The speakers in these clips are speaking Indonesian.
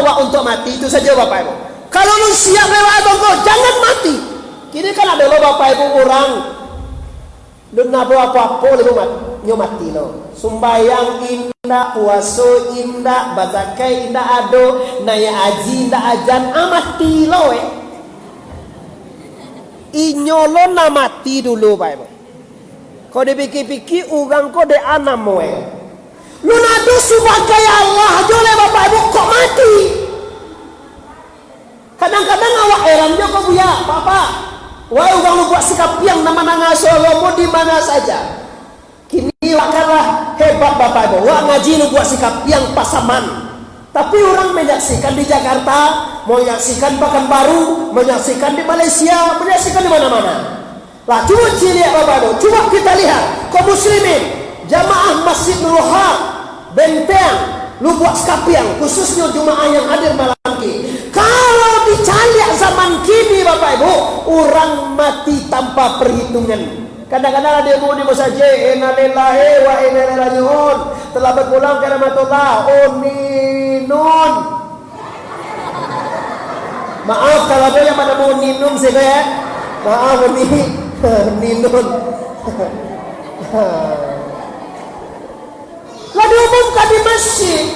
awak untuk mati, itu saja Bapak Ibu. Kalau lu siap lewat engkau, jangan mati. Kini kan ada lo Bapak Ibu orang dena apa-apa lu mati lo. Sumbayang indah, puasa indah, bazakai indah ado, naya aji indah ajan, mati lo Inyolo na mati dulu Bapak Ibu. Kau dipikir-pikir orang kau de anam lu nado sebagai Allah aja oleh Bapak Ibu kok mati. Kadang-kadang awak heran juga kau buya Papa. Wah orang lu buat sikap yang nama-nama Solomo di mana saja. Kini wakarlah hebat Bapak Ibu. Wah ngaji lu buat sikap yang Pasaman. Tapi orang menyaksikan di Jakarta, menyaksikan Pekanbaru, menyaksikan di Malaysia, menyaksikan di mana-mana. Lah coba lihat Bapak Ibu, coba kita lihat kaum muslimin, jamaah Masjid Nurul Haq, Benteng, lu buat skapiang, khususnya jemaah yang hadir malam ini. Kalau dicaliak zaman kini Bapak Ibu, orang mati tanpa perhitungan. Kadang-kadang ada yang mau di saja, inna lillahi wa inna ilaihi raji'un, telah berpulang ke rahmatullah. Oh ninun. Maaf kalau ada yang pada mau ninun sih ya. Maaf ini ninun. Lah diumumkan di masjid,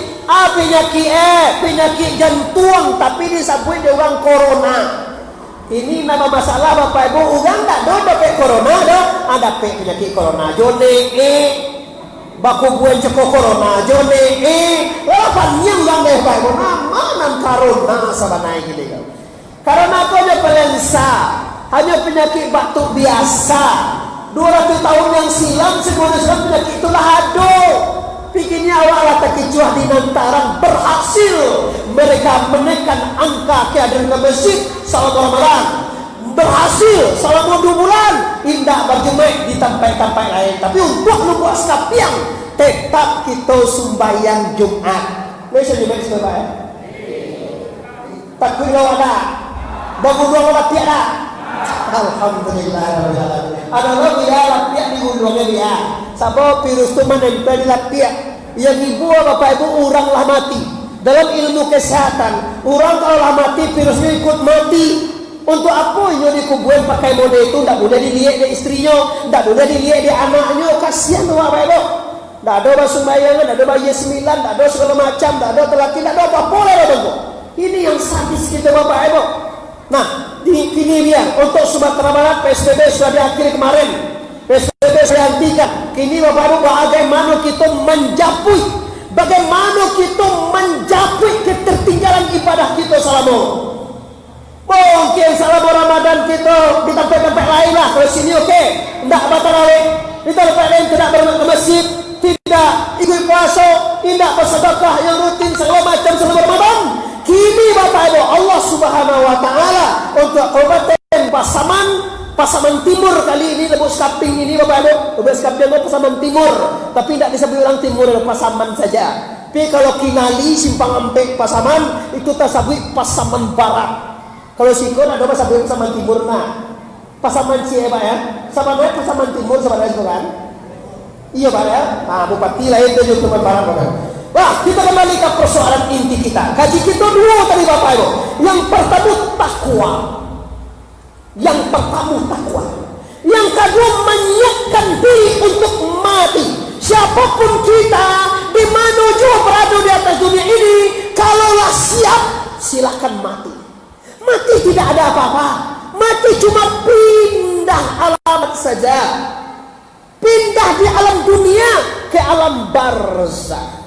penyakit jantung, tapi disebut dia orang corona. Ini nama masalah Bapak Ibu, orang tak ada dapat corona dah, ada penyakit corona. Jone baku buen ceko corona, jone lapan yang orang deh Bapak Ibu, nama corona sabanai gini kan. Karena kau hanya influenza, hanya penyakit batuk biasa. 200 tahun yang silam sebenarnya penyakit itulah ada. Pikirnya awal tak kecuah di Nantarang berhasil mereka menekan angka kehadiran ke masjid selama Ramadan. Berhasil selama 2 bulan indah berjemaah di tempat-tempat lain. Tapi untuk membuat skapiang tetap kita sembahyang Jumat. Bisa juga sembahyang. Takut lawan ada. Bangun dua malam tiada. Alhamdulillah. Ada lagi ya lapiak di gunungnya dia. Sabab virus itu menempel di lapiak. Yang ibu Bapak Ibu orang lah mati. Dalam ilmu kesehatan, orang kalau lah mati virusnya ikut mati. Untuk apa yang dikuburin pakai mode itu? Tidak boleh dilihat di istrinya, tidak boleh dilihat di anaknya. Kasihan tuh Bapak Ibu. Tidak ada basumbayangan, tidak ada bayi 9, tidak ada segala macam, tidak ada telaki, tidak ada apa-apa lah Bapak Ibu. Ini yang sadis kita Bapak Ibu. Nah, ini biar untuk Sumatera Barat PSBB sudah diakhiri kemarin. PSBB sudah dihentikan. Kini Bapak Ibu bagaimana kita menjapui ketertinggalan ibadah kita selama. Mungkin selama Ramadan kita di tempat-tempat lain lah. Kalau sini oke, tidak batal-batal. Di tempat lain tidak berangkat ke masjid, tidak ikut puasa, tidak bersedekah yang rutin segala macam selama Ramadan. Kini Bapak Ibu Allah Subhanahu Wa Taala untuk Kabupaten Pasaman Timur kali ini lebih skaping ini Bapak Ibu, lebih skaping Pasaman Timur, tapi tidak disebut orang Timur, Pasaman saja. Tapi kalau Kinali Simpang Ampek Pasaman itu tersebut Pasaman Barat. Kalau Sikon ada sebut Pasaman Timur. Nah, Pasaman siapa ya? Pasaman Timur sebenarnya itu kan? Iya Pak ya. Nah, bupati lain itu cuma Barat Bapak. Wah, kita kembali ke persoalan inti kita. Kaji kita dulu tadi Bapak Ibu. Yang pertama takwa. Yang kedua menyiapkan diri untuk mati. Siapapun kita, di mana juga berada di atas dunia ini, kalaulah siap, silakan mati. Mati tidak ada apa-apa. Mati cuma pindah alamat saja. Pindah di alam dunia ke alam barzakh.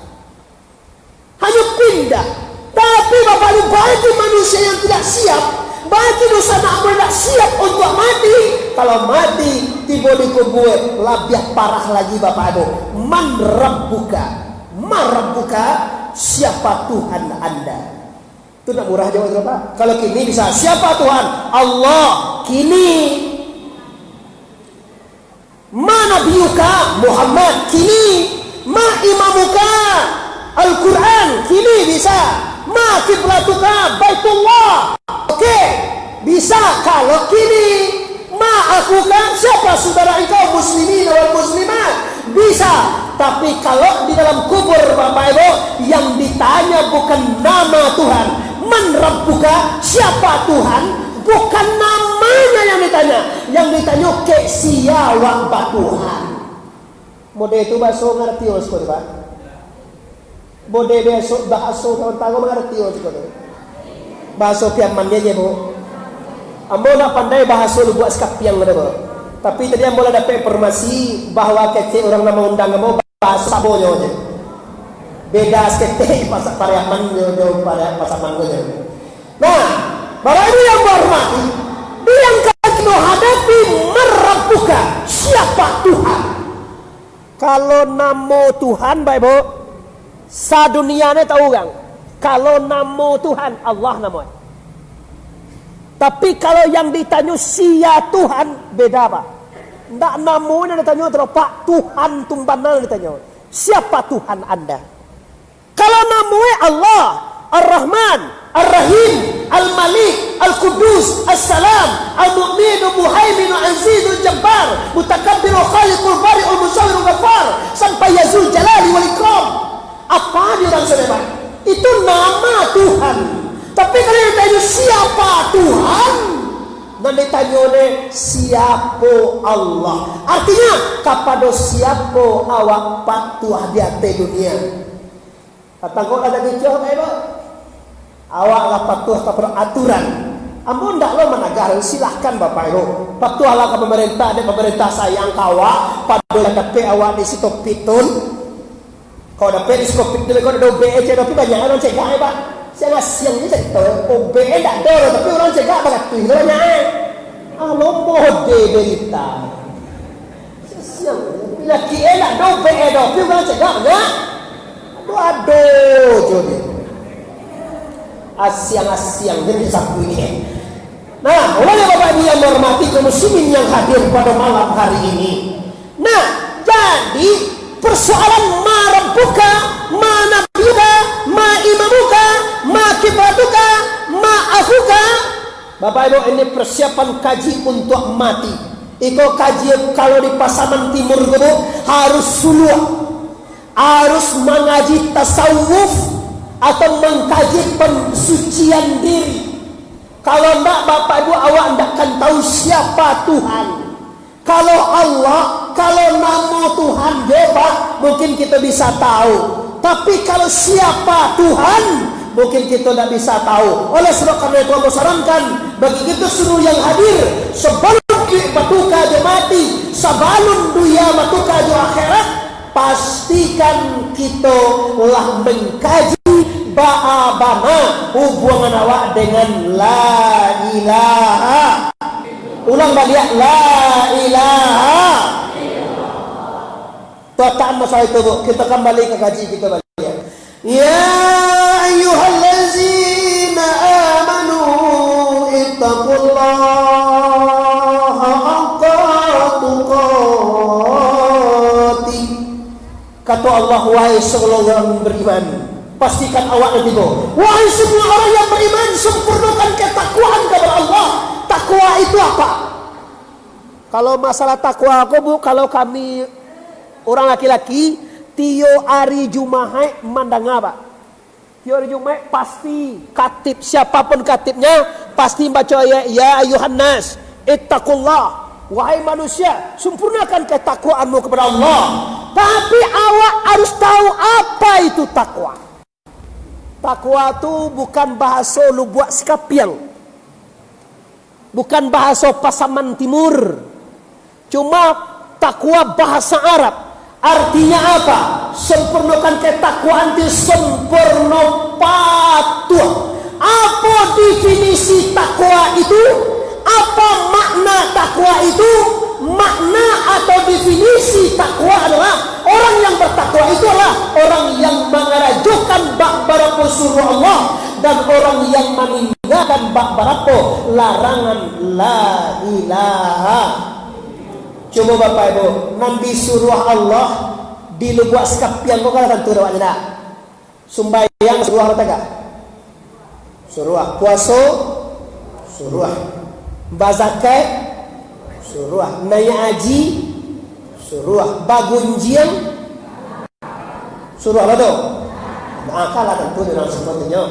Hanya pindah. Tapi Bapak Ibu, bagi manusia yang tidak siap, bagi dosa amal tidak siap untuk mati, kalau mati tiba di kubur lebih parah lagi Bapak Ibu. Man rabbuka, siapa Tuhan Anda? Itu nak murah jawab itu Pak. Kalau kini bisa, siapa Tuhan? Allah. Kini ma nabiyuka Muhammad. Kini ma imamuka Al-Quran. Kini bisa. Ma kiblatuka Baitullah. Oke, bisa. Kalau kini ma akukan, siapa saudara engkau muslimin wal muslimat? Bisa. Tapi kalau di dalam kubur Bapak Ibu, yang ditanya bukan nama Tuhan, Man Rabbuka, siapa Tuhan? Bukan namanya yang ditanya. Yang ditanya ke siapa Tuhan. Mode itu bahasa ngerti osko Pak. Mode besok bahasa kawan tahu mengerti osko. Bahasa piaman dia Bu. Ambo nak pandai bahasa lu buat skapiang ada Bu. Tapi tadi ambo dapat informasi bahwa kece orang nama undang ambo bahasa sabonya aja. Beda sekete pasal pariaman jauh pada pasal manggonya. Nah, Bapak Ibu yang berhormati, yang kita hadapi Rabbuka, siapa Tuhan? Kalau namo Tuhan, Bapak Ibu, sadunianya tahu kan? Kalau namo Tuhan, Allah namanya. Tapi kalau yang ditanya sia Tuhan, beda Pak. Ndak namanya ditanya terus Pak Tuhan tumbanan ditanya. Siapa Tuhan Anda? Kalau namanya Allah, Ar-Rahman, Ar-Rahim, Al-Malik, Al-Qudus, As-Salam, Al-Mu'min, Al-Muhaimin, Al-Aziz, Al-Jabbar, Mutakabbir, Khaliqul Bari, Al-Musawwir, Al-Ghaffar, sampai Yazul Jalali wal Ikram. Apa dia orang saudara? Itu nama Tuhan. Tapi kalau ditanya siapa Tuhan, nanti tanya siapa Allah. Artinya kepada siapa awak patuh di atas dunia. Patangkot ada kicau Ibu. Awaklah patuh kepada aturan. Ampun ndak lo menagar, silahkan Bapak Ibu. Patuhlah ke pemerintah, dan pemerintah sayang kawak pada dapat awak di situ pitun. Kau dapat di situ pitun, kau ada BEC, tapi banyak orang cegah Pak. Saya siang ni cerita, OBE tak ada, tapi orang cegah banyak tu banyak. Lombo de berita. Siang, bila kia tak ada OBE tapi orang cegah banyak. Aduh, jadi asyang-asyang dari sapu ini. Nah, oleh Bapak Ibu yang menghormati kaum muslimin yang hadir pada malam hari ini. Nah, jadi persoalan ma rabbuka, ma nabiyuka, ma imamuka, ma kiblatuka, ma akhuka. Bapak Ibu, ini persiapan kaji untuk mati. Iko kaji kalau di Pasaman Timur itu harus suluh. Harus mengaji tasawuf atau mengkaji pensucian diri. Kalau enggak Bapak Ibu awak enggak akan tahu siapa Tuhan. Kalau Allah, kalau nama Tuhan Jehovah mungkin kita bisa tahu. Tapi kalau siapa Tuhan mungkin kita tidak bisa tahu. Oleh sebab karena itu Allah sarankan bagi kita seluruh yang hadir sebelum matuka mati, sebelum dunia matuka di akhirat, pastikan kita telah mengkaji ba'abana hubungan awak dengan la ilaha. Ulang balik la ilaha. Tuataan masalah itu Bu. Kita kembali ke kaji kita balik. Ya ayyuhallazina amanu ittaqullaha haqqa tuqatih. Kata Allah, wahai semua orang beriman, pastikan awak nanti Bu. Wahai semua orang yang beriman, sempurnakan ketakwaan kepada Allah. Takwa itu apa? Kalau masalah takwa aku Bu, kalau kami orang laki-laki tio hari Jumat mandang apa? Tio hari Jumat pasti katib, siapapun katibnya pasti baca ya ayuhan nas ittaqullah. Wahai manusia, sempurnakan ketakwaanmu kepada Allah. Tapi awak harus tahu apa itu takwa. Takwa itu bukan bahasa lu buat skapiang. Bukan bahasa Pasaman Timur. Cuma takwa bahasa Arab. Artinya apa? Sempurnakan ketakwaan itu sempurna patuh. Apa definisi takwa itu? Apa makna takwa itu? Makna atau definisi takwa adalah orang yang bertakwa itu adalah orang yang mengerajukan bak barapo suruh Allah dan orang yang meninggalkan bak barapo larangan la ilaha. Coba Bapak Ibu, nanti suruh Allah di lubuak skapian kok kalau tentu dah ada. Sumbayang suruh apa tak? Suruh puasa, suruh bazakat, suruh naik haji, suruh bagunjian, suruh apa tu? Nah, kalah tentu dengan sebetulnya.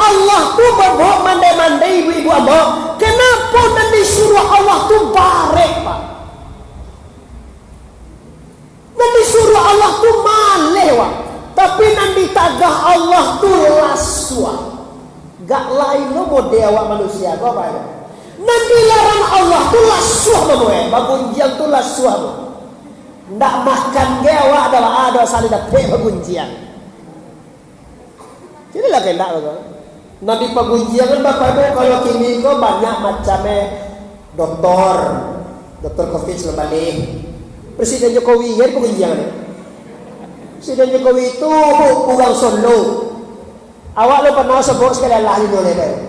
Allah tuh bawa mandai-mandai ibu-ibu abang. Kenapa nanti suruh Allah tuh barek, Pak? Nanti suruh Allah tuh maleh, Pak. Tapi nanti tagah Allah tuh laswa. Gak lain lo model awak manusia, apa ya? Nanti larang Allah tuh laswa bawa, bagunjian tuh laswa. Ndak makan dia awak ada saling dapat bagunjian. Jadi lah kena betul. Nanti pagunjian kan bapak ibu kalau kini ko banyak macamnya doktor COVID sebalik. Presiden Jokowi ya pagunjian. Presiden Jokowi itu orang Solo. Awak lo pernah sebut sekali lagi boleh tak?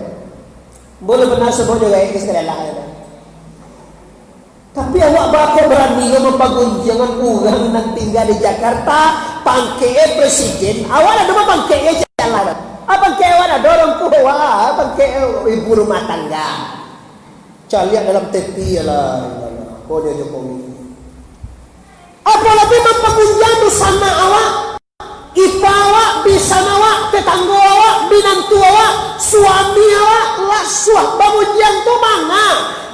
Boleh pernah sebut juga sekali lagi. Tapi awak bakal berani mempagunjian orang yang tinggal di Jakarta, pangke presiden. Awak ada pangke jalan. Apa kewan ada orang tua, apa ibu rumah tangga. Calian dalam TV lah, kode Jokowi. Apalagi mempengunjang di sana awak, ipa awak, bisa awak, tetangga awak, binantu awak, suami awak, lasuah. Bagunjian tu mana?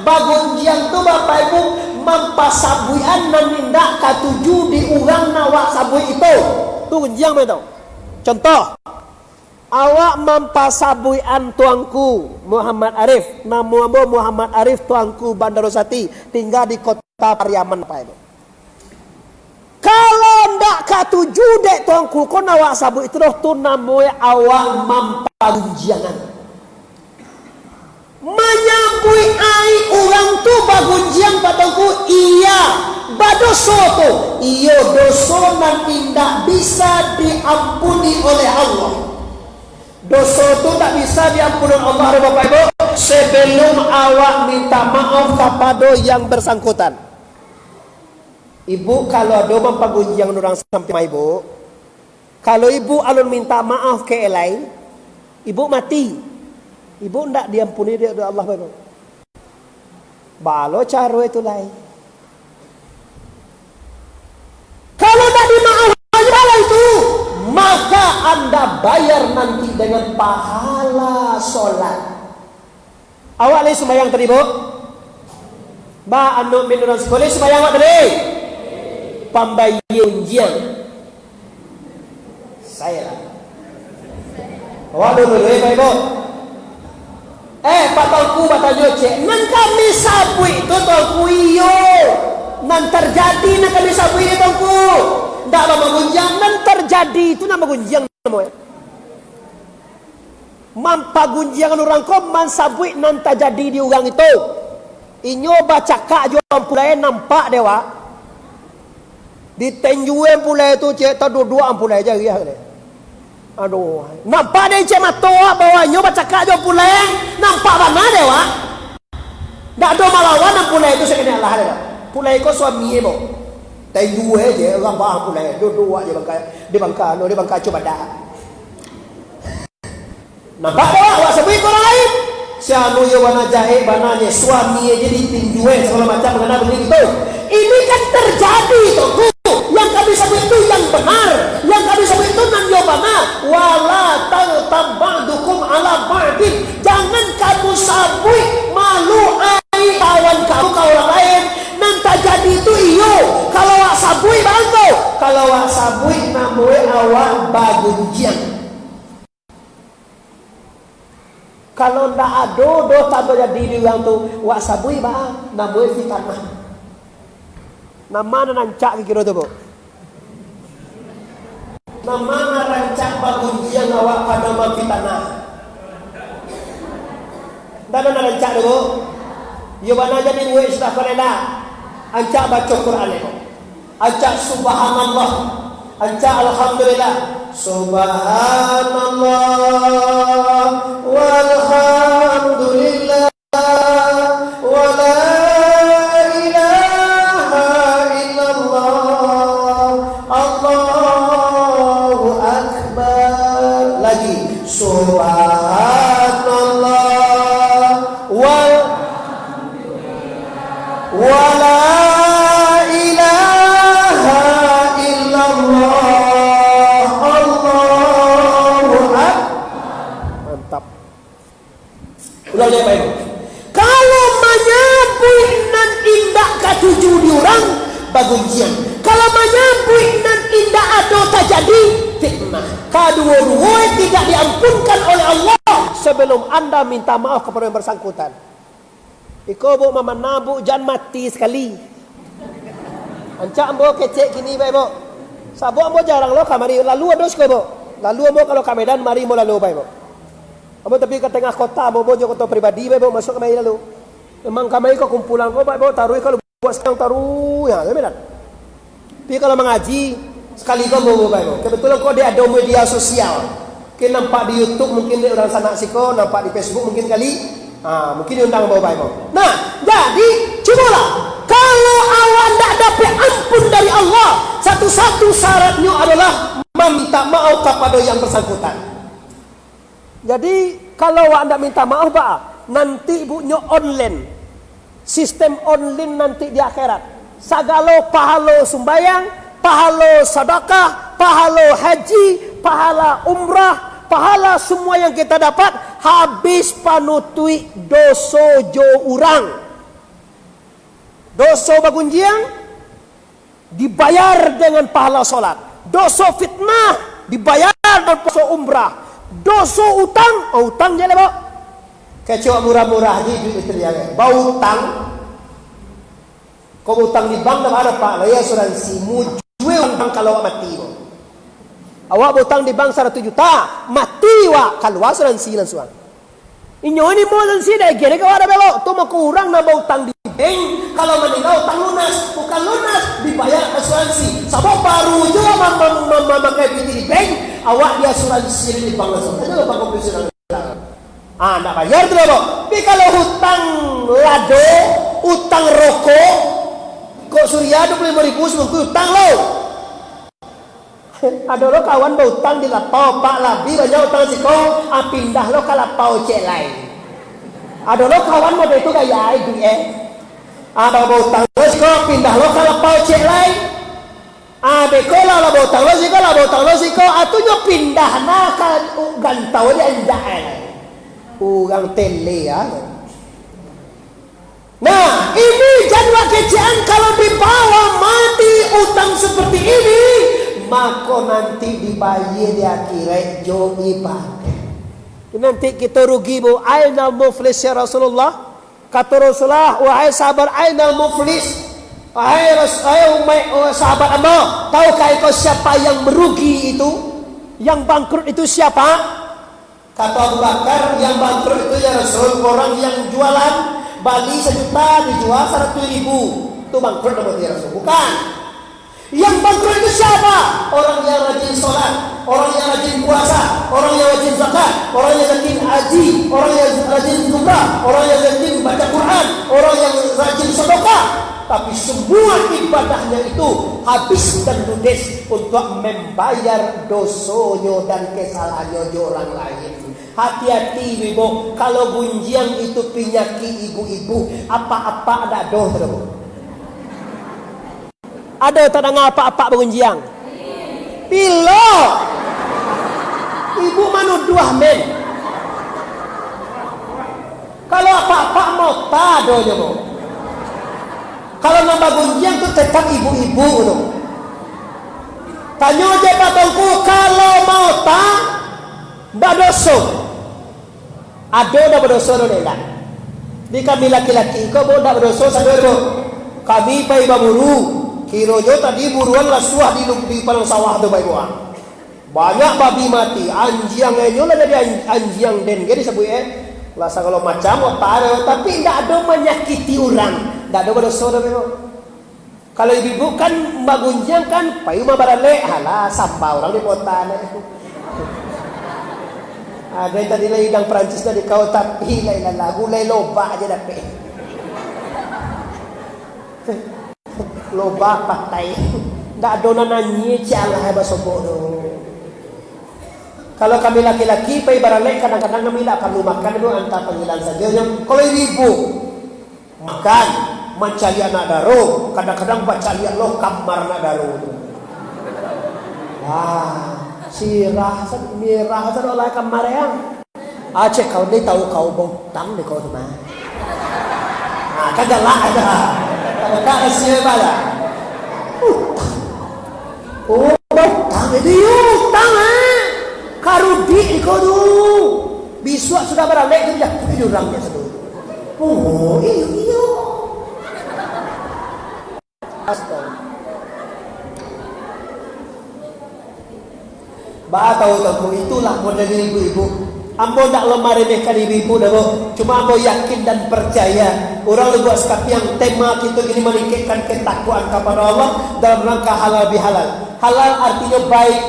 Bagunjian tu bapak ibu mempasabuian menindak katuju di urang nawak sabui itu. Tu gunjiang betul. Contoh. Awak mempasabuian tuanku Muhammad Arif, nama Muhammad Arif tuanku Bandarosati, tinggal di kota Pariaman apa itu. Kalau ndak katuju dek tuanku, kau nawak sabu itu tu namanya awak mempagunjiangan. Menyambui ai orang tu bagunjian patungku iya, badoso tu, iyo doso nanti ndak bisa diampuni oleh Allah. Dosa itu tak bisa diampuni Allah Bapak Ibu sebelum awak minta maaf kepada yang bersangkutan. Ibu kalau ada mempagunjian orang sampai ibu, kalau ibu alun minta maaf ke lain, ibu mati. Ibu tidak diampuni oleh Allah Bapak Ibu. Balo cara itu lain. Kalau tak dimaafkan itu, maka anda bayar nanti dengan pahala solat. Awak lagi sembahyang tadi bu? Ba anu minuran sekolah sembahyang awak tadi? Pambayun jiang. Saya. Awak dulu Pak Ibu. Patolku batalnya cek. Nan kami sabu itu tolku iyo. Nan terjadi nan kami sabu itu tolku. Ndak lama gunjang nan terjadi itu nama gunjang namanya. Mampagunjian orang kau mansabui nan terjadi di orang itu. Inyo baca kak jual pulai nampak dewa. Di tenjuan pulai itu cek dua pulai aja ya. Aduh, nampak dia cek matoa bahwa inyo baca kak jual pulai nampak mana dewa. Ndak ada malawan nan pulai itu sekena Allah dewa. Pulai kau suami ebo. Tenju aja orang bahang pulai dua aja di bangka coba dah. Nampak tak awak sebut orang lain? Sianu yo wana jahe bananya suami aja ditinjuan segala macam mengenai begitu itu. Ini kan terjadi itu. Yang kami sebut itu yang benar. Yang kami sebut itu nan yo bana wala tabadukum ala ba'din. Jangan kamu sabui malu ai kawan kamu ke orang lain. Nan terjadi itu iyo. Kalau awak sabui bangko. Kalau awak sabui namanya awak bagunjian. Kalau ndak ada dosa terjadi di orang tu, wak sabui bah, namanya fitnah. Nama nancak kira tu bu. Nama rancak bagunjian awak pada fitnah. Dan rancak tu, yo mana jadi murid sudah kolena, ancak baca Quran itu, ancak subhanallah, ancak alhamdulillah. Subhanallah walhamdulillah wa la ilaha illallah Allahu akbar. Lagi subhanallah wa la ilaha illallah. Mantap. Anda minta maaf kepada yang bersangkutan. Iko bu mama nabu jangan mati sekali. Ancak ambo kecek gini baik bu. Sabo ambo jarang lo kamari lalu ados ko bu. Lalu ambo kalau ke Medan mari mo lalu baik bu. Ambo tapi ke tengah kota ambo bojo kota pribadi baik bu masuk kamari lalu. Memang kamari ko kumpulan ko baik bu taruh kalau buat sekarang taruh ya Medan. Tapi kalau mengaji sekali ko mau baik bu. Kebetulan ko dia ada media sosial. Mungkin nampak di YouTube, mungkin di orang sana siko, nampak di Facebook mungkin kali. Mungkin diundang bawa baik. Nah, jadi cubalah. Kalau awak tidak dapat ampun dari Allah, satu-satu syaratnya adalah meminta maaf kepada yang bersangkutan. Jadi kalau awak tidak minta maaf, nanti ibunya online, sistem online nanti di akhirat. Sagalo pahala sumbayang, pahala sedekah, pahala haji, pahala umrah. Pahala semua yang kita dapat habis panutui dosa jo urang. Dosa bagunjiang dibayar dengan pahala solat. Dosa fitnah dibayar dengan dosa umrah. Dosa utang, utang je lebo. Kecoa murah-murah je duit itu dia. Bau utang. Kau utang di bank ada pak, laya asuransi mujue utang kalau mati bo. Awak butang di bank 100 juta, mati wak keluar asuransi langsung. Inyo ini mau asuransi dah kira kau ada belok, tu mau kurang nak butang di bank. Kalau meninggal utang lunas, bukan lunas dibayar asuransi. Sebab baru juga memakai pinti di bank, awak dia asuransi di bank langsung. Ada lupa komisi nak bayar tu belok. Tapi kalau hutang lado, hutang rokok, kok Surya 25.000 seminggu hutang lo. Ada lo kawan berutang di lapau pak labi banyak utang siko, pindah lo ke lapau cek lain. Ada lo kawan model itu gaya itu ada berutang lo siko, pindah lo ke lapau cek lain. Beko lah berutang lo siko, atunya pindah nak ke gantau dia anjay. Urang tele ya. Nah ini jadwal kecian kalau dibawa mati utang seperti ini. Maka nanti dibayar di akhirat jo ibadah. Nanti kita rugi bu. Ainal muflis ya Rasulullah. Kata Rasulullah, wahai sahabat ainal muflis. Wahai sahabat anda, tahukah kau siapa yang merugi itu? Yang bangkrut itu siapa? Kata Abu Bakar, yang bangkrut itu ya Rasul, orang yang jualan bali 1 juta dijual 100.000. Itu bangkrut nama dia Rasul. Bukan. Yang bangkrut itu siapa? Orang yang rajin sholat, orang yang rajin puasa, orang yang rajin zakat, orang yang rajin haji, orang yang rajin umrah, orang yang rajin baca Quran, orang yang rajin sedekah. Tapi semua ibadahnya itu habis dan ludes untuk membayar dosonya dan kesalahannya orang lain. Hati-hati ibu, kalau gunjiang itu penyakit ibu-ibu, apa-apa ada dosa. Ada tak dengar apa-apa berunjiang? Pilo. Ibu manuduah men. Kalau apa-apa mau tadonya mau. Kalau nambah gunjiang tu tetap ibu-ibu tu. Tanya je patongku kalau mau tak badoso. Ada dah badoso tu enggak. Di kami laki-laki kau mau dah badoso sadar tu. Kami pai baburu. Kirojo tadi buruan rasuah di palang sawah tu baik buah. Banyak babi mati, anjing enyo lah jadi anjing dengue disebut Lasa kalau macam otak tapi tidak ada menyakiti orang, tidak ada berdosa dah. Kalau ibu kan mbak gunjang kan, payu mah barale, halah sampah orang di kota itu. Ada yang tadi lagi hidang Perancis dari kau tapi lagu loba aja dapat. Loba patai ndak dona nanya calah bahasa bodoh. Kalau kami laki-laki pai baralek kadang-kadang kami tak perlu makan itu antar panggilan saja. Kalau ibu makan mencari anak daro, kadang-kadang baca lihat lo kamar anak daro. Wah, sirah mirah oleh kamar yang Aceh kau ni tahu kau botang ni kau tu mah. Kagak lah ada. Tak rahasia bala. Utang itu utang Karudi kau tu. Biswa sudah balik kerja orangnya sedulur. Oh, iyo. Astaga. Tahu itulah model ibu-ibu. Ambo tak lemah remehkan ibu-ibu dah, cuma ambo yakin dan percaya orang lu buat sekap yang tema kita ini meningkatkan ketakwaan kepada Allah dalam rangka halal bihalal. Halal artinya baik,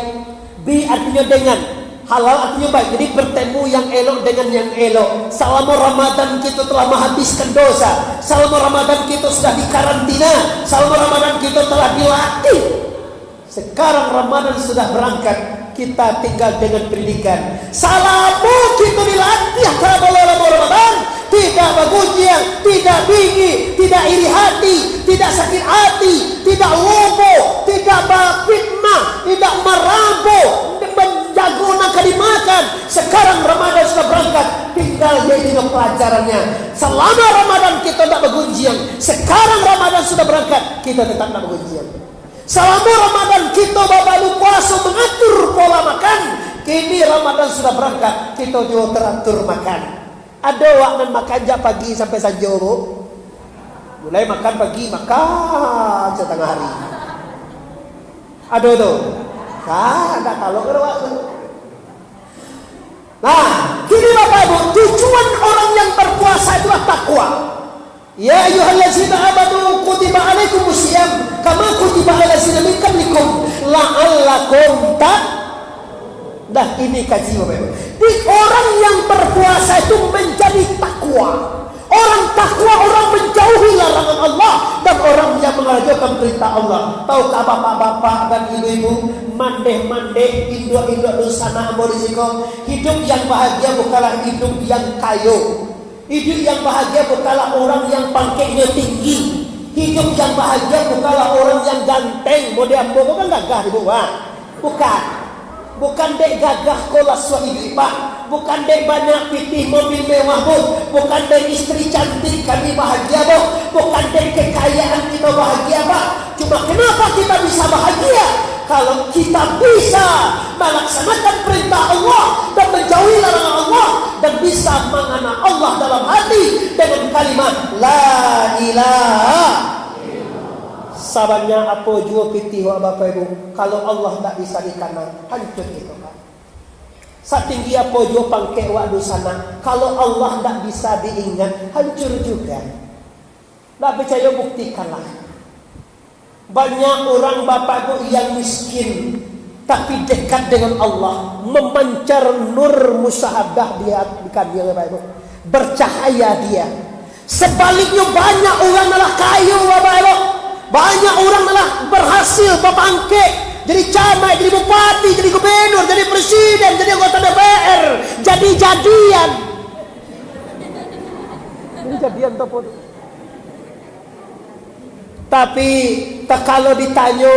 bi artinya dengan, halal artinya baik. Jadi bertemu yang elok dengan yang elok. Selama Ramadan kita telah menghabiskan dosa, selama Ramadan kita sudah dikarantina, selama Ramadan kita telah dilatih. Sekarang Ramadan sudah berangkat, kita tinggal dengan pendidikan. Salamu kita dilatih karena Ramadan, tidak bergujian, tidak bingi, tidak iri hati, tidak sakit hati, tidak lobo, tidak berfitnah, tidak merampok, menjaga nak dimakan. Sekarang Ramadan sudah berangkat, tinggal jadi pelajarannya. Selama Ramadan kita tidak bergujian, sekarang Ramadan sudah berangkat, kita tetap tidak bergujian. Selama Ramadan kita baru puasa mengatur pola makan, kini Ramadan sudah berangkat, kita juga teratur makan. Ada waktu makan jam pagi sampai sanjur, mulai makan pagi, makan setengah hari. Ada tuh, ada kalau waktu. Nah, kini Bapak Ibu, tujuan orang yang berpuasa itulah takwa. Ya ayyuhallazina amanu kutiba alaikumusiyam kama kutiba alal ladzina min qablikum la'allakum Dah ini kaji Bapak Ibu. Di orang yang berpuasa itu menjadi takwa. Orang takwa orang menjauhi larangan Allah dan orang yang mengerjakan perintah Allah. Tahukah bapak-bapak dan ibu-ibu, mandeh-mandeh induk-induk dosana amborisiko, hidup yang bahagia bukanlah hidup yang kayu. Hidup yang bahagia bukanlah orang yang pangkatnya tinggi. Hidup yang bahagia bukanlah orang yang ganteng. Model ambo kan gagah di bawah. Bukan dek gagah kolas suami ipa. Bukan dek banyak pitih mobil mewah bu. Bukan dek istri cantik kami bahagia bu. Bukan dek kekayaan kita bahagia pak. Cuma kenapa kita bisa bahagia? Kalau kita bisa melaksanakan perintah Allah dan menjauhi larangan Allah dan bisa mengenal Allah dalam hati dengan kalimat La ilaha. Sabarnya apa jua pitih wa Bapak Ibu, kalau Allah tak bisa dikana hancur itu Pak. Satinggi apa jua pangkek wa dosana, kalau Allah tak bisa diingat hancur juga. Tak percaya buktikanlah. Banyak orang Bapak Ibu yang miskin tapi dekat dengan Allah, memancar nur musyahadah dia di dia Bapak Ibu, bercahaya dia. Sebaliknya banyak orang malah kayu Bapak Ibu, banyak orang malah berhasil berpangkek, jadi camat, jadi bupati, jadi gubernur, jadi presiden, jadi anggota DPR, jadi jadian telepon. Tapi kalau ditanya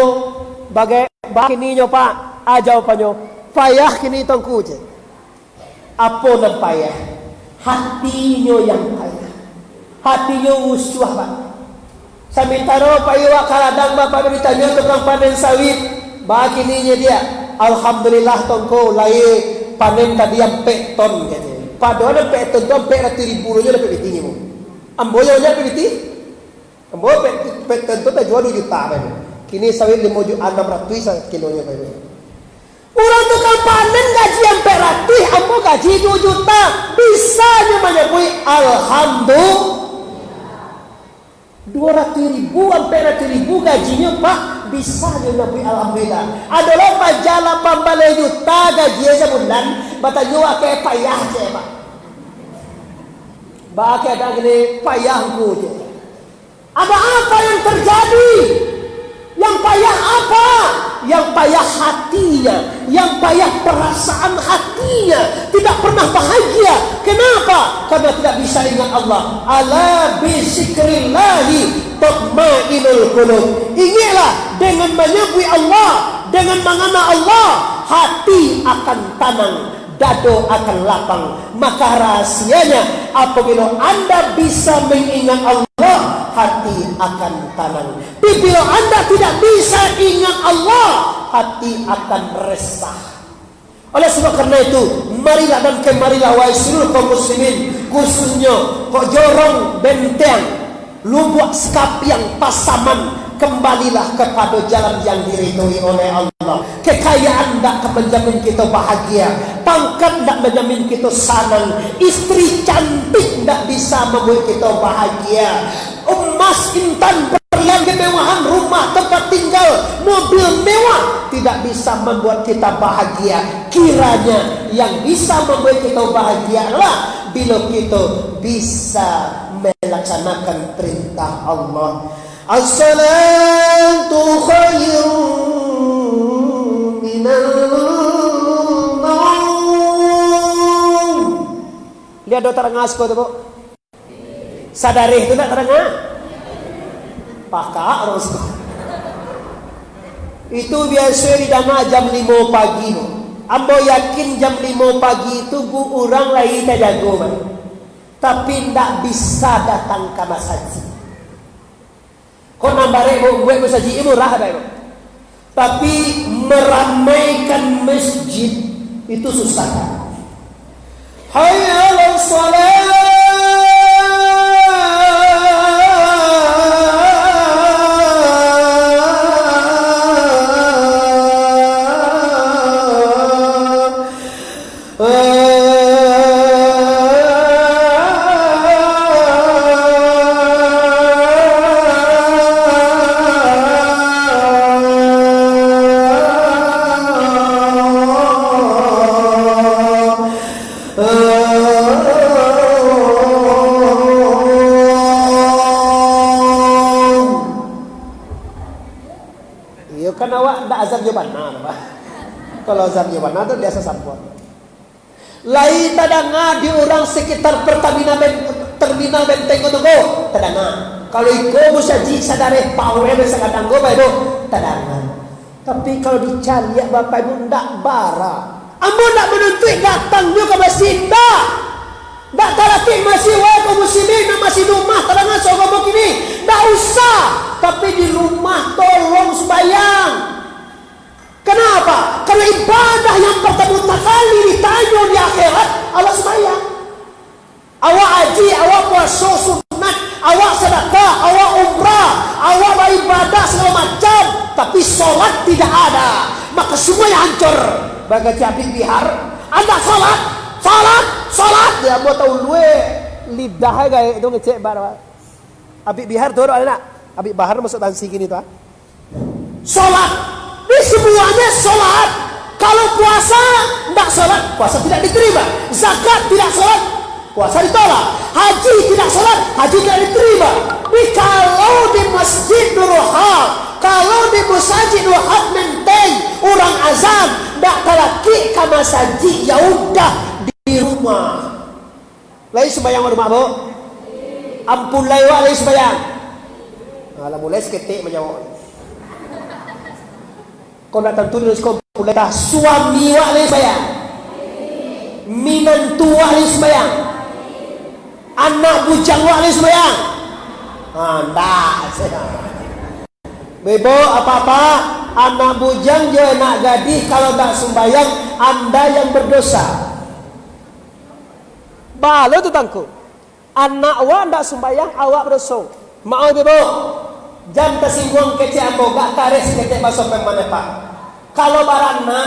bagininya Pak, jawabannya payah kini tongku je. Apa nan payah? Hatinya yang payah. Hatinya usuh Pak. Sementara payah kaladang Bapak ditanya tukang panen sawit, bagininya dia, alhamdulillah tongku lai panen tadi yang pek ton katanya. Padahal pek ton tu pek ratu ribu nya dapat bitingnya mu. Ambonya nya dapat biting. Ambo pek ton tu dah jual 2 juta Pak. Kini sawit 5.600 kilonya Pak. Orang tukang panen gaji yang peratus, ambo gaji 2 juta, bisa nya menyebut alhamdulillah. 200.000 sampai 100.000 gajinya Pak, bisa nya menyebut alhamdulillah. Adalah pajala pambale juta gajinya sebulan, batanyo ake payah je Pak. Ba ake ada gini payahku je. Ada apa yang terjadi? Yang payah apa? Yang payah hatinya, yang payah perasaan hatinya, tidak pernah bahagia. Kenapa? Karena tidak bisa ingat Allah. Ala bizikrillahi tatma'innul qulub. Ingatlah dengan menyebut Allah, dengan mengenal Allah, hati akan tenang, dado akan lapang. Maka rahasianya, apabila Anda bisa mengingat Allah, hati akan tenang. Bila Anda tidak bisa ingat Allah, hati akan resah. Oleh sebab karena itu, marilah dan kemarilah wahai seluruh kaum muslimin, khususnya kok jorong benteng, lubuk Skapiang, Pasaman, kembalilah kepada jalan yang diridhoi oleh Allah. Kekayaan tidak menjamin kita bahagia, pangkat tidak menjamin kita senang, istri cantik tidak bisa membuat kita bahagia, emas intan berlian kemewahan, rumah tempat tinggal, mobil mewah tidak bisa membuat kita bahagia. Kiranya yang bisa membuat kita bahagia adalah bila kita bisa melaksanakan perintah Allah. As-salatu khairun minal naum. Lihat do terengah asko tu, Bu. Sadari itu tak terengah? Pakak orang situ. Itu biasa didana jam 5 pagi. Ambo yakin jam 5 pagi itu bu orang lagi tak jago, man. Tapi tak bisa datang ke masjid. Kau nambah gue masjid murah ada, tapi meramaikan masjid itu susah. Hayya 'alas shalah. Kan awak ndak azan jobana apa? Kalau azan jobana tu biasa sampun. Lai tadanga di orang sekitar terminal benteng itu go tadanga. Kalau iko musaji sadare pawe sakadang go bae do tadanga. Tapi kalau dicari ya Bapak Ibu ndak bara. Ambo ndak menuntut datang juga ke masjid ndak. Ndak talakin masih wa kaum muslimin masih rumah tadanga sogomo kini. Ndak usah. Tapi di rumah tolong sembahyang. Kenapa? Karena ibadah yang pertama kali ditanya di akhirat Allah sembahyang. Awak haji, awak puasa sunat, awak sedekah, awak umrah, awak beribadah segala macam, tapi solat tidak ada, maka semuanya hancur. Bagai Habib Bihar, ada solat. Dia mau tahu luwe lidah gaya itu ngecek barang. Habib Bihar tu ada nak? Habib Bahar masuk tansi gini tu. Solat, ini semuanya solat. Kalau puasa tidak solat, puasa tidak diterima. Zakat tidak solat, puasa ditolak. Haji tidak solat, haji tidak diterima. Ini kalau di masjid Nurul, kalau di masjid Nurul menteng orang azan, tidak talaki ke masjid, ya udah di rumah. Lagi sembahyang rumah bu, ampun lewat lagi sembahyang. Alah mulai seketik menjawab. Kau nak tentu nulis kau mulai dah suami wak lagi sembahyang, minantu wak lagi sembahyang, anak bujang wak lagi sembahyang. Ndak. Bebo apa-apa, anak bujang je nak gadis kalau tak sembahyang anda yang berdosa. Balo tu tangku. Anak awak ndak sembahyang awak berdosa. Mau bebo. Jam tersinggung kecil ambo gak taris kecil masuk ke mana pak. Kalau barana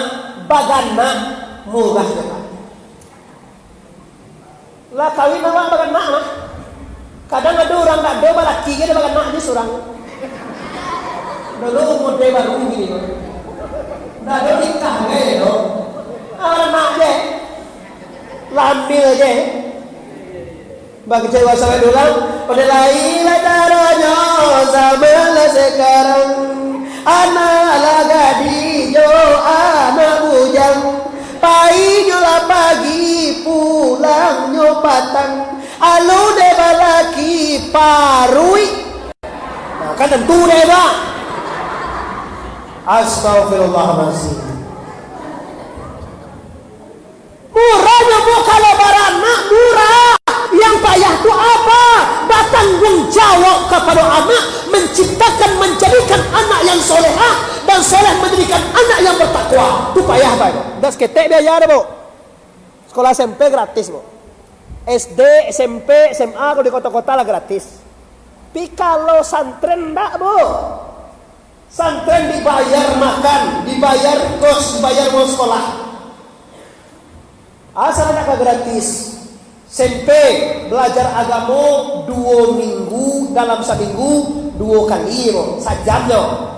bagana murah je pak. Lah kawin awak bagana lah. Kadang ada orang tak ada laki dia bagana ni seorang. Dulu umur dia baru gini loh. Dah ada nikah ni loh. Anak je, lambil je. Bagi cewek sampai dulu, pada lainlah caranya zaman sekarang. Anak lagadi jo anak bujang, pagi pagi pulang nyopatan, alu de balaki parui. Nah, kan tentu deh pak. Astagfirullahaladzim. Murahnya bu kalau beranak murah. Yang payah itu apa? Bertanggung jawab kepada anak, menciptakan, menjadikan anak yang solehah dan soleh menjadikan anak yang bertakwa. bertakwa. Itu payah Pak. Das ketek biaya ada Bu. Sekolah SMP gratis Bu. SD, SMP, SMA kalau di kota-kota lah gratis. Tapi kalau santren enggak Bu. Santren dibayar makan, dibayar kos, dibayar mau sekolah. Asal anak gratis. SMP belajar agama 2 minggu, dalam seminggu 2 kali Bu. Sajamnya.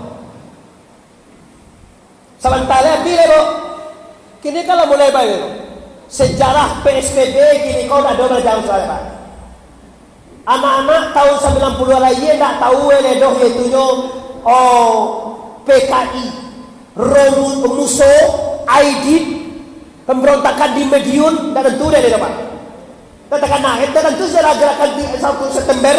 Sementara bila Bu. Kini kalau mulai baik sejarah PSBB gini kau dah ada jauh soalnya Pak. Anak-anak tahun 90 lagi tak tahu doh itunya PKI, Romuso, Aidit, pemberontakan di Medion dan tentu dia Pak. Katakan naik dan tentu sejarah gerakan 1 September,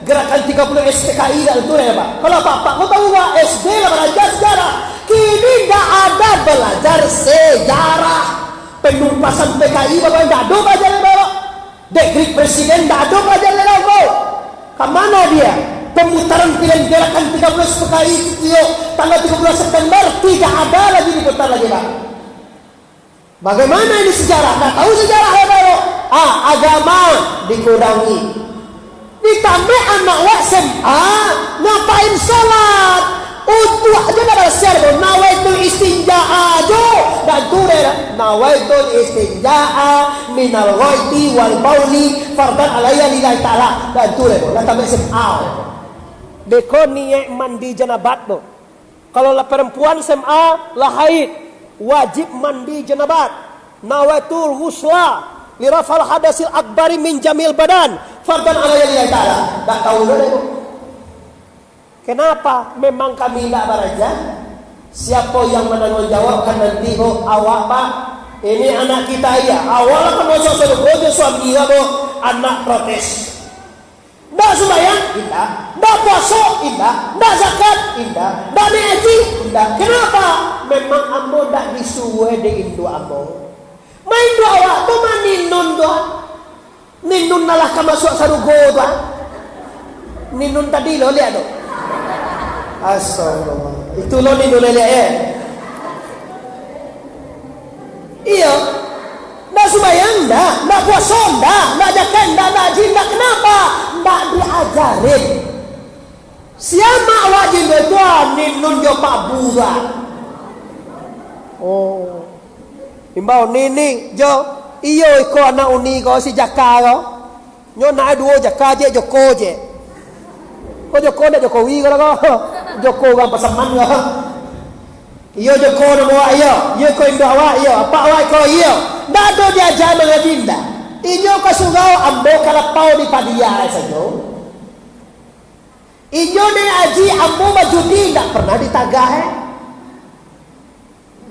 gerakan 30 SPKI dan tentu dia Pak. Kalau Pak kau tahu Pak SD lah belajar sejarah, kini tak ada belajar sejarah. Penumpasan PKI Bapak tidak ada pelajaran Bapak. Dekret Presiden tidak ada pelajaran Bapak. Kemana dia? Pemutaran pilihan gerakan 13 PKI tanggal 13 September tidak ada lagi diputar lagi Pak. Bagaimana ini sejarah? Tidak tahu sejarah ya Bapak. Agama dikurangi. Ditambah anak SMA ngapain sholat? Untuk aja dah bersiar nawaitul istinja'a aja dan tu nawaitul istinja'a minal ghaiti wal bauli fardan alayya lillahi ta'ala dan tu dah tambah SMA deko niat mandi janabat tu. Kalau lah perempuan SMA lah haid wajib mandi janabat. Nawaitul ghusla li rafal hadasil akbari min jamil badan fardan alayya lillahi ta'ala. Tak tahu dah. Kenapa? Memang kami tidak beraja. Siapa yang menanggung jawabkan nanti awak Pak? Ini anak kita ya. Awal kan masuk surga suami anak protes. Tidak sembahyang? Tidak. Tidak puasa? Tidak. Tidak zakat? Tidak. Tidak haji? Tidak. Kenapa? Memang ambo tidak disuwe di Indo ambo. Main doa awak tu maninun doa. Ninun nalah kamasuk surga doa. Ninun tadi lo lihat tu. Astagfirullah. Itu lo ni boleh lihat ya. Iya. Ndak sembahyang dah, ndak puasa dah, ndak zakat dah, ndak haji dah. Kenapa? Ndak diajarin. Siapa wajib itu ninun jo Pak Bura. Oh. Imbau nini jo iyo iko anak uni ko si jaka ko. Nyo na duo jaka je Joko je. Ko Joko ndak Jokowi ko ko. Joko bang pasaman ko. Iyo Joko no ayo, iyo ko indo awak iyo, apa awak ko iyo. Ndak ada diajar mengadinda. Inyo kasugao ambo kalapau di padia saja. Inyo ne aji ambo majudi ndak pernah ditagah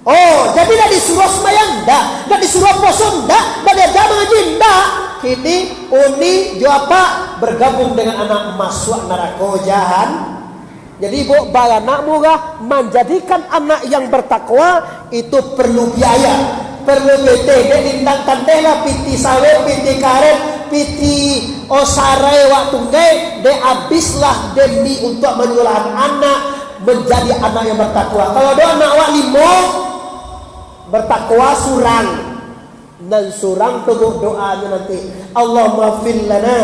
Oh, jadi dah disuruh sembahyang dah, dah disuruh puasa dah, dah diajar mengaji dah. Kini uni jo apa bergabung dengan anak masuk neraka jahan. Jadi bu anak murah menjadikan anak yang bertakwa itu perlu biaya, perlu PT, de lindang tandela, piti sawe, piti karet, piti osare waktu ngai, de habislah demi untuk menyulahan anak menjadi anak yang bertakwa. Kalau doa anak awak limo bertakwa surang dan surang tunggu doanya nanti Allahumma fil lana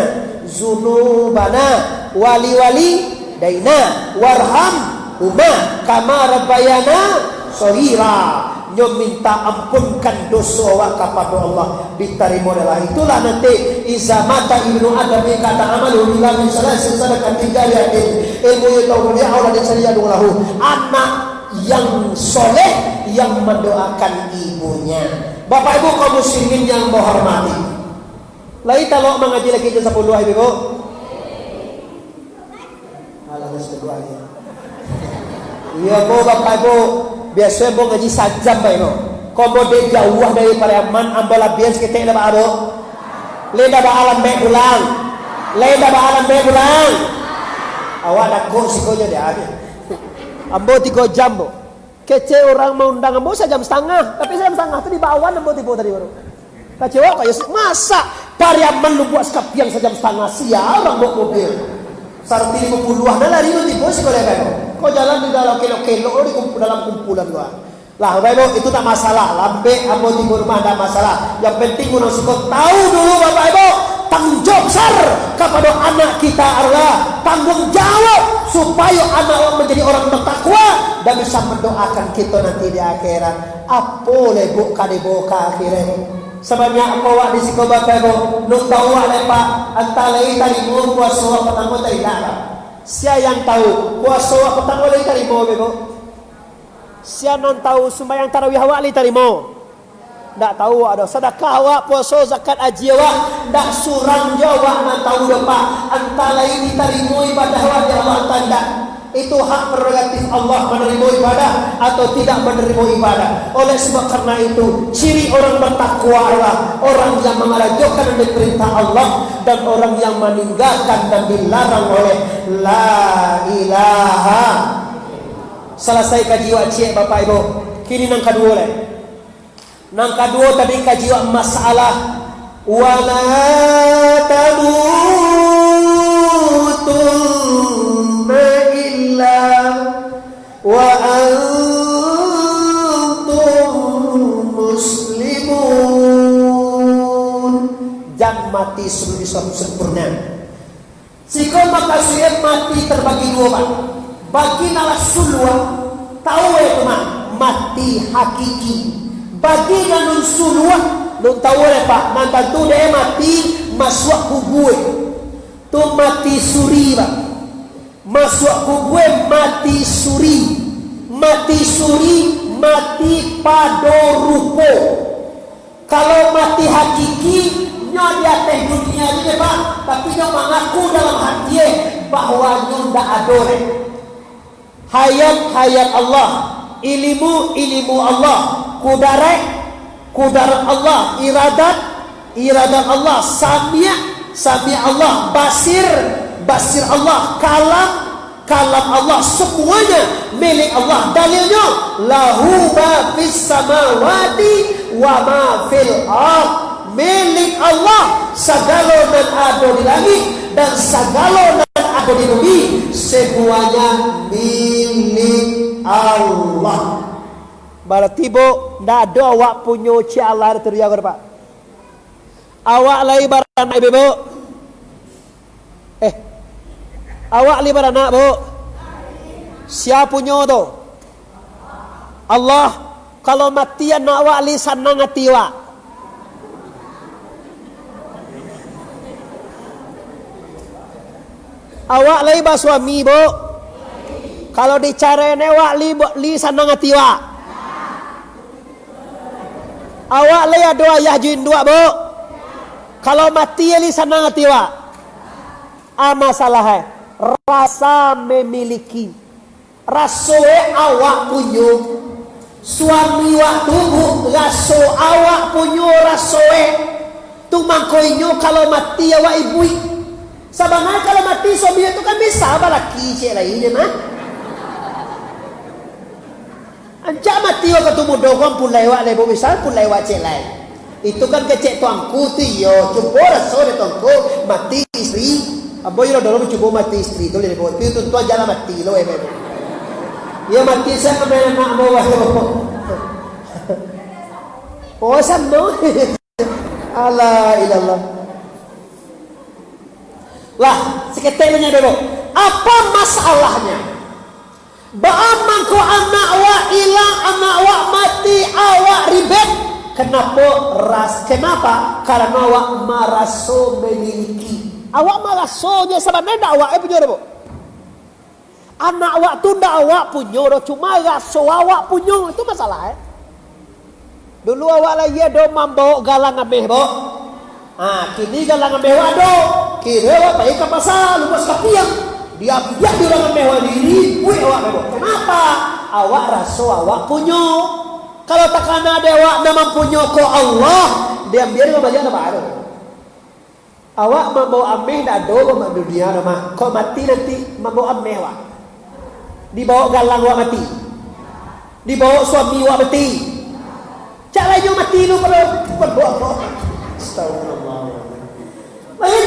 zunubana wali daina warham huma kama rabbayana sohira. Nyo minta ampunkan dosa wa kepada Allah diterima adalah itulah nanti iza mata ibnu adam kata amalu billahi salasin sadaqatin jariyatin ilmu yatawul ya'ala disariadu lahu anak yang soleh yang mendoakan ibunya. Bapak ibu kaum muslimin yang menghormati. Lai kalau mengaji lagi jam 10 ibu. Alas kedua ya. Iya bu bapak ibu biasa bu ngaji sajam baik bu. Komo de jauh dari Pariaman ambil bias kita ada pak abu. Leda ba alam baik pulang. Leda ba alam baik pulang. Awak dah kok sikonya dia ada. Ambo 3 jam bu. Kece orang mau undang ambo sejam setengah. Tapi sejam setengah tu di bawah ambo tiba tadi baru. Kecewa kayak masa Pariaman lu buat sekapiang sejam setengah siapa orang bawa mobil. Sarti 50-an lari lu tiba sekolah kan. Kau jalan di dalam kilo-kilo di dalam kumpulan gua. Lah, Bapak Ibu, itu tak masalah. Lambe amo di rumah tak masalah. Yang penting menurut kau tahu dulu Bapak Ibu, tanggung jawab besar kepada anak kita adalah tanggung jawab supaya anak menjadi orang bertakwa dan bisa mendoakan kita nanti di akhirat. Apa lebuk kadiboka akhirat? Sebanyak bawa di siko Bapak Ibu, nuk tahu lepak antara tadi mau puasa pertama tadi dah. Siapa yang tahu puasa pertama tadi mau Bapak Ibu? Siapa non tahu sembahyang tarawih awak li tarimo? Tak tahu ada sedekah awak, puasa, zakat, haji awak, tak surang jawab nan tahu depak antara ini tarimo ibadah awak di Allah tanda. Itu hak prerogatif Allah menerima ibadah atau tidak menerima ibadah. Oleh sebab karena itu ciri orang bertakwa adalah orang yang mengajarkan dan perintah Allah dan orang yang meninggalkan dan dilarang oleh la ilaha. Selesai kaji wajib Bapak Ibu. Kini nang kedua le. Nang kedua tadi kaji masalah wala tamutunna illa wa antum muslimun. Jangan mati sebelum sempurna. Jika maka sudah mati terbagi dua Pak. Bagi nala sulwa tahu ya teman mati hakiki. Bagi nanun sulwa nun tahu ya Pak nanti tu dia mati masuk kubue tu mati suri Pak. Masuk kubue mati suri mati pada rupo. Kalau mati hakiki nyo dia teh dunia ni Pak tapi nyo mengaku dalam hati bahwa nyo ndak adore. Hayat Allah, ilmu Allah, kudarat Allah, iradat Allah, sami' Allah, basir Allah, kalam Allah, semuanya milik Allah. Dalilnya lahu ma fis samawati wa ma fil ardh. Milik Allah segala yang ada di langit dan segala yang ada di bumi, semuanya milik Allah. Berarti bu, tidak ada awak punya cik Allah terjaga Pak. Awak lagi beranak ibu. Awak lagi beranak bu. Siapa punya tu? Allah. Kalau mati anak awak li senang hati awak. Awak lagi suami bu. Kalau dicari awak li senang hati awak. Awak lagi ada ayah jin dua bu. Kalau mati li senang hati awak. Masalah rasa memiliki. Rasoe awak punya. Suami waktu bu raso awak punya rasoe. Tu mangkoinyo kalau mati awak ibu. Sebenarnya kalau mati suami itu kan bisa laki cik lain mah. Anjak mati waktu ketemu doang pun lewat lebo misal pun lewat cik lain. Itu kan kecek tuangku tu yo coba rasul tuangku mati istri. Aboy lo dulu coba mati istri tu lebo itu tuan jalan mati lo Ya mati saya kemana nak bawa lo. Oh sama. Allah ilallah. Lah, seketelnya dulu. Apa masalahnya? Ba'aman ko anak awak hilang, anak awak mati, awak ribet. Kenapa? Karena awak maraso memiliki. Awak maraso dia sebenarnya awak punya dulu. Anak awak tu ndak awak punya, cuma raso awak punya itu masalah. Dulu awak lagi ada membawa galang ameh, bo. Kini galang ameh wado. Kira awak pergi ke pasar, lupa sekian. Dia biar di galang ameh diri, awak bo. Kenapa? Awak raso awak punya. Kalau tak kena ada awak memang punya ko Allah, dia biar kembali apa ada. Awak membawa ameh dah do mak dunia mah. Kau mati nanti membawa ameh awak. Dibawa galang awak mati. Dibawa suami awak mati. Cak lagi mati lu pada berdoa. Astagfirullah.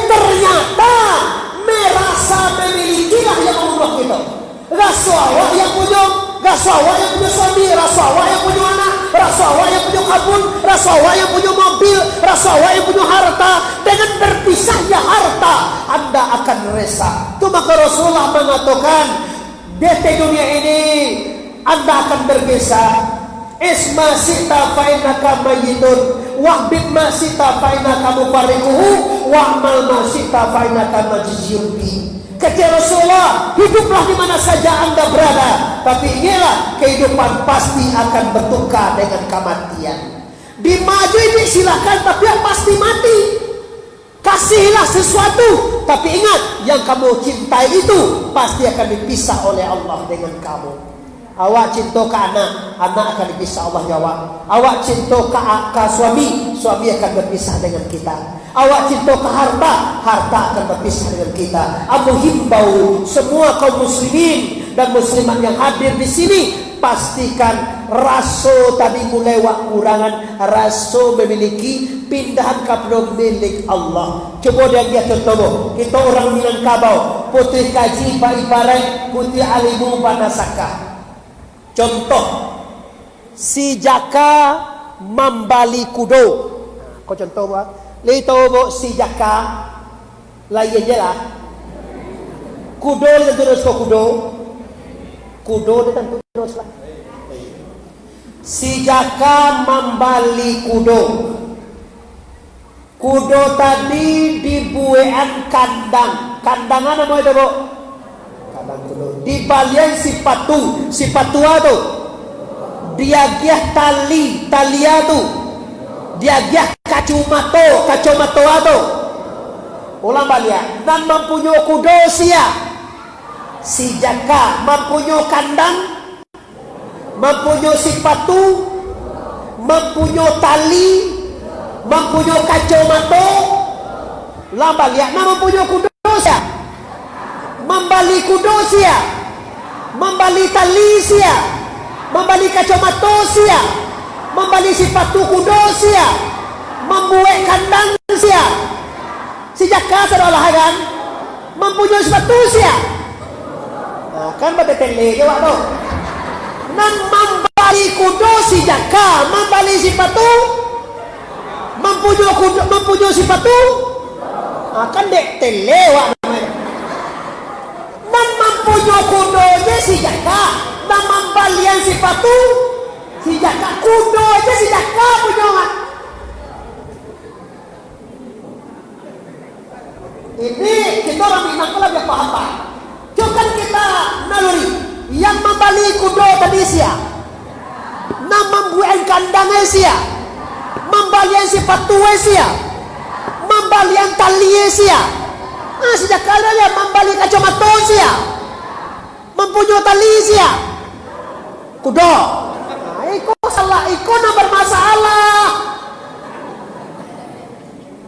Ternyata merasa memilikilah yang Allah kita. Rasa awak yang punya, rasa awak yang punya suami, rasa awak yang punya bangun, Rasulullah yang punya mobil, Rasulullah yang punya harta. Dengan berpisahnya harta, Anda akan resah. Itu maka Rasulullah mengatakan, di dunia ini Anda akan berpisah. Isma sita fa'inaka mayyitun, wahbib ma sita fa'inaka mufarikuhu, wa'mal ma sita fa'inaka majziyun bi. Kata Rasulullah, hiduplah di mana saja Anda berada, tapi ingatlah kehidupan pasti akan bertukar dengan kematian. Dimaju ini silakan, tapi yang pasti mati. Kasihilah sesuatu, tapi ingat yang kamu cintai itu pasti akan dipisah oleh Allah dengan kamu. Awak cinta ke anak, anak akan dipisah Allah jawab. Awak cinta ke suami, suami akan berpisah dengan kita. Awak cinta ke harta, harta akan berpisah dengan kita. Aku himbau semua kaum muslimin dan muslimat yang hadir di sini, pastikan rasa tadi mulai kurangan, rasa memiliki pindahan kepada milik Allah. Coba dia contoh, kita orang Minangkabau, putih kaji pak ibarat putih alimu panasakah. Contoh, si jaka membali kudo. Kau contoh apa? Lihat bu si jaka, lain je lah. Kudo dia terus kudo dia terus lah. Si jaka membali kudo. Kudo tadi dibuean kandang. Kandangan apa itu bu? Di balian si patu tu dia giah talia tu dia giah kacumato tu ulang balian dan mempunyai kudo si jaka mempunyai kandang, mempunyai si patu, mempunyai tali, mempunyai kacumato ulang balian dan mempunyai kudo membali kudo sia, membali tali sia, membali kacamata sia, membali sepatu kudo sia, membuat kandang sia. Si jaka seolah kan mempunyai sepatu sia. Nah, kan pada tele jawab tu. Nan membali kudo si jaka, membali sepatu, mempunyai sepatu. Nah, kan dek tele wak. Mempunyai kudo je si jaka, dan membalian si patu si jaka. Kudo je si jaka punya. Ini kita orang Minang kalau dia paham. Coba kita naluri yang membali kudo tadi sia, nam membuat kandangnya sia, membalian si patu sia, membalian tali sia. Sejak kala dia membali kacamata sia, mempunyai tali sia, kudo. Iko salah, iko nak bermasalah.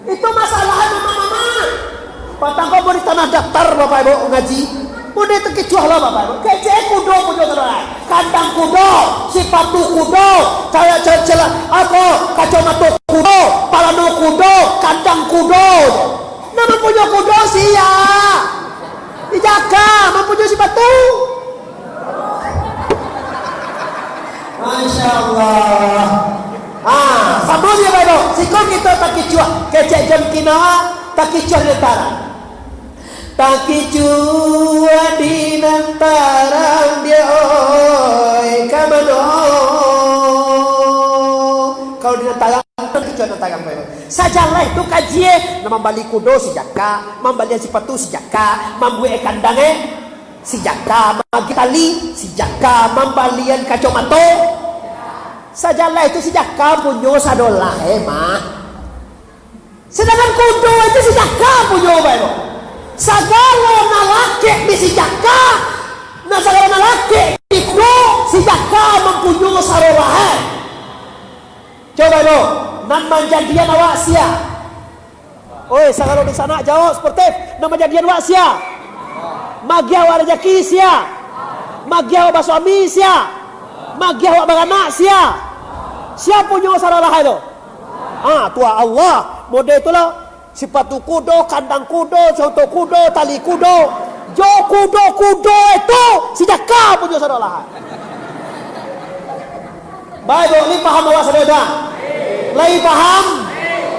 Itu masalah mama. Patang kau beri tanah daftar bapak ibu ngaji. Mudah terkecuah lah bapak ibu. Kecek kudo punya terlalu. Kandang kudo, sepatu kudo, saya celah aku kacamata kudo, palano kudo, kandang kudo. Nama punya kudo sia, dijaga, mempunyai sepatu. Masya Allah. Sama dia baik. Sikon kita tak kicuah, kecek jam kinawa, tak kicuah netara. Tak kicuah di netara dia oi kamano. Kau di netara. Sajalah itu kajian nama membali kudo si jaka, membalian sepatu si jaka, membuat kandangnya si jaka, membagi tali si jaka, membalian kacamata. Sajalah itu si jaka punya sadolah mah. Sedangkan kudo itu si jaka punya bae. Sagala nalaki di si jaka, nah sagala nalaki di kudo si jaka mempunyai sadolah. Coba lo, nama jadian awak sia. Oi, sagalo di sana jauh sportif, nama jadian awak sia. Magi awak rezeki sia. Magi awak basuami sia. Magi awak beranak sia. Siapa punya salah itu? Tua Allah. Model itulah sepatu kudo, kandang kudo, contoh kudo, tali kudo. Jo kudo itu si jaka punya salah. Baik, ini paham awak saudara. Lai paham?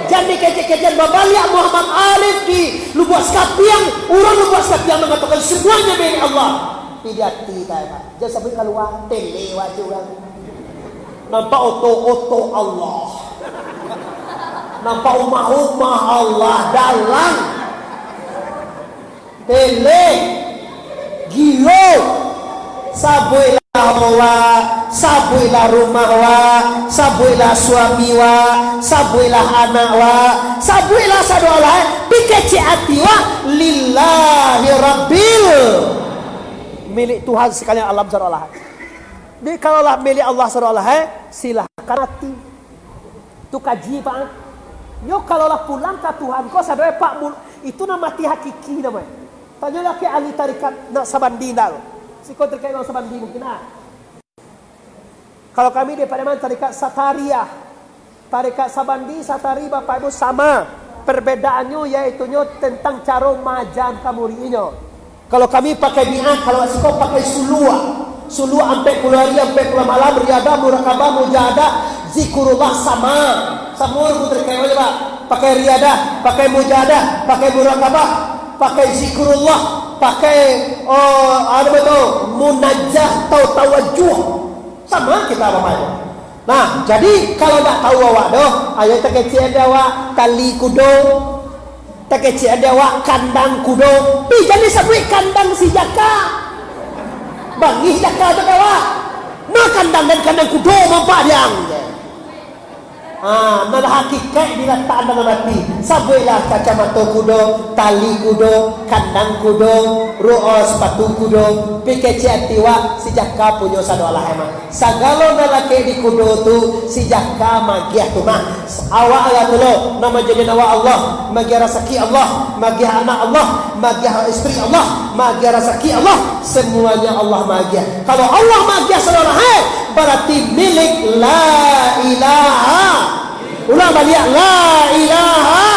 Jadi kecek-kecek babaliak Muhammad Arif di Lubuk Skapiang. Orang Lubuk Skapiang mengatakan semuanya milik Allah. Tidak Pak. Jangan sampai keluar tele wajah orang. Nampak oto-oto Allah. Nampak rumah-rumah Allah dalam tele gilo. Sabuilah wa, sabuilah rumah wa, sabuilah suami wa, sabuilah anak wa, sabuilah sadolah pikeci hati wa lillahi rabbil milik Tuhan sekalian alam sadolah. Jadi kalaulah milik Allah sadolah, silahkan hati. Tu kaji Pak. Yo kalaulah pulang ke Tuhan kau sadolah Pak itu nama mati hakiki namanya. Tanyalah ke ahli tarikat nak sabandinal. Siko terkait dengan sabandi mungkin Kalau kami daripada mana tarikat Satariyah, tarikat Sabandi, Satari Bapak Ibu sama. Perbedaannya yaitu tentang cara majan kamurinya. Kalau kami pakai bi'at, kalau siko pakai sulua. Sulua sampai kulari, sampai kula malam, riadah, murakabah, mujahadah, zikrullah sama. Semua terkait aja Pak. Pakai riadah, pakai mujahadah, pakai murakabah, pakai zikrullah, pakai ada betul munajjah atau tawajuh sama kita apa-apa. Nah, jadi kalau tak tahu awak doh, ayo tekeci awak tali kudo, tekeci awak kandang kudo. Pi jadi sebut kandang si jaka. Bangi jaka tu awak. Nah kandang dan kandang kudo mampak diang. Nah hakikat diletakkan dalam hati. Sabuilah kacamata kudo, tali kudo, kandang kudo, ru'o sepatu kudo, pikeci hati wa si jaka punya sadolah emang. Sagalo nalake di kudo tu si jaka magiah tu mah. Awak lah tu lo nama jadi nawa Allah, magiah rasaki Allah, magiah anak Allah, magiah istri Allah, magiah rasaki Allah, semuanya Allah magiah. Kalau Allah magiah sadolah berarti milik la ilaha. Ulang balik la ilaha.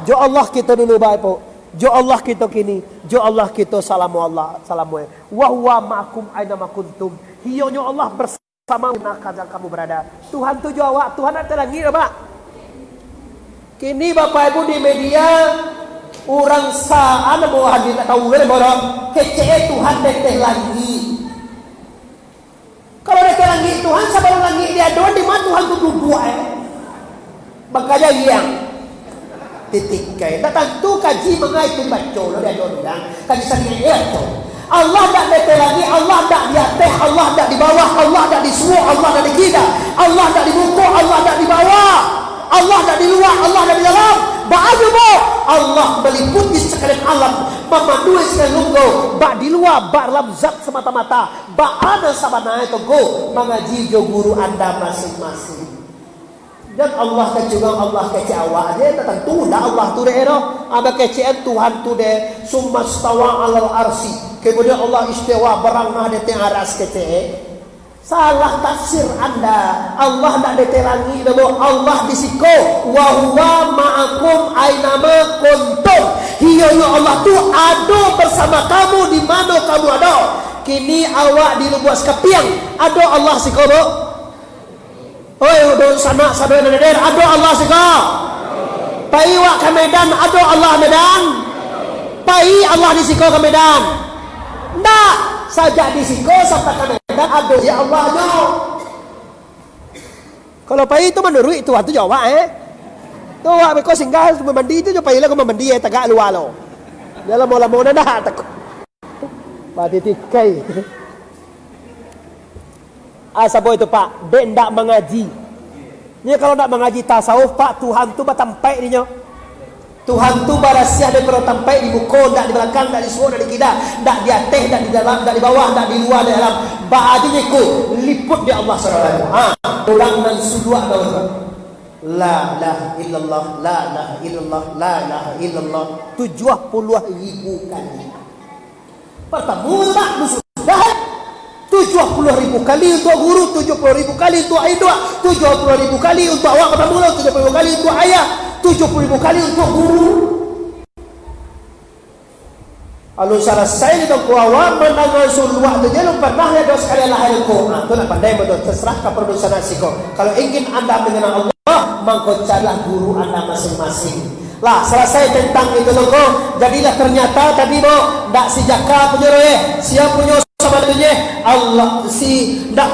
Jo Allah kita dulu baik po. Jo Allah kita kini. Jo Allah kita salamu Allah salamu. Wa huwa ma'akum aina ma kuntum. Hionya Allah bersama mana kamu berada. Tuhan tu jawab, Tuhan ada langit Pak. Kini Bapak Ibu di media orang saan mau hadir tak tahu ke bodoh. Kece Tuhan deteh langit. Kalau mereka langit Tuhan, sabar langit dia doang di mana Tuhan tu duduk makanya yang titik kaya. Tak tentu kaji mengai tu baca lo dia doang. Kaji sangat itu. Allah tak di lagi, Allah tak di atas, Allah tak di bawah, Allah tak di semua, Allah tak di kita, Allah tak di buku, Allah tak di bawah, Allah tak di luar, Allah tak di dalam. Baju bo Allah meliputi sekalian alam, memandui sekalian lunggu, bak di luar, bak dalam zat semata-mata, bak ada sabana itu go mengaji jo guru anda masing-masing. Dan Allah kecungang Allah kece awak dia tentu dah Allah tu deh ero, ada keceen Tuhan tu deh summa stawa alal arsi. Kemudian Allah istiwa berangah di aras kece. Salah tafsir anda. Allah tak diterangi nama Allah disiko wa huwa ma'akum ainama kuntum. Hionya Allah tu ada bersama kamu di mana kamu ada. Kini awak di Lubuk Skapiang ada Allah siko do. Oi do sana sadoi neder ada Allah siko. Pai wak ke Medan ada Allah Medan. Pai Allah disiko ke Medan. Ndak saja disiko sampai ke Medan ada ya Allahnya. Kalau pai itu menurut itu waktu jawab tu awak mereka singgah mandi itu pai lah kau mandi tagak luar lo. Dalam mola-mola dah tak. Mati tikai. Asabo itu Pak, dek ndak mengaji. Ni kalau ndak mengaji tasawuf Pak, Tuhan tu batampai dia. Tuhan tu barasiah daripada tampai di buku, ndak di belakang, ndak di semua, ndak di kida, ndak di atas, ndak di dalam, ndak di bawah, ndak di luar, di dalam. Baadinya ku liput di Allah Subhanahu wa taala. Orang dan sudua dah. La ilaha illallah, la ilaha illallah, la ilaha illallah 70,000 kali. Pertemu tak sudah 70,000 kali untuk guru, 70,000 kali untuk aidua, 70,000 kali untuk awak ketemu, 70,000 kali untuk ayah, 70,000 kali untuk guru. Lalu selesai itu kuawa menanggal sulwak tu jangan pernah ya dos sekali lahir ko. Tu nak pandai betul terserah ke produsen nasi ko. Kalau ingin anda mengenal Allah, maka carilah guru anda masing-masing. Lah selesai tentang itu logo. Jadilah ternyata tadi mo ndak si jaka punya roe, siapa punya sama dunia Allah si ndak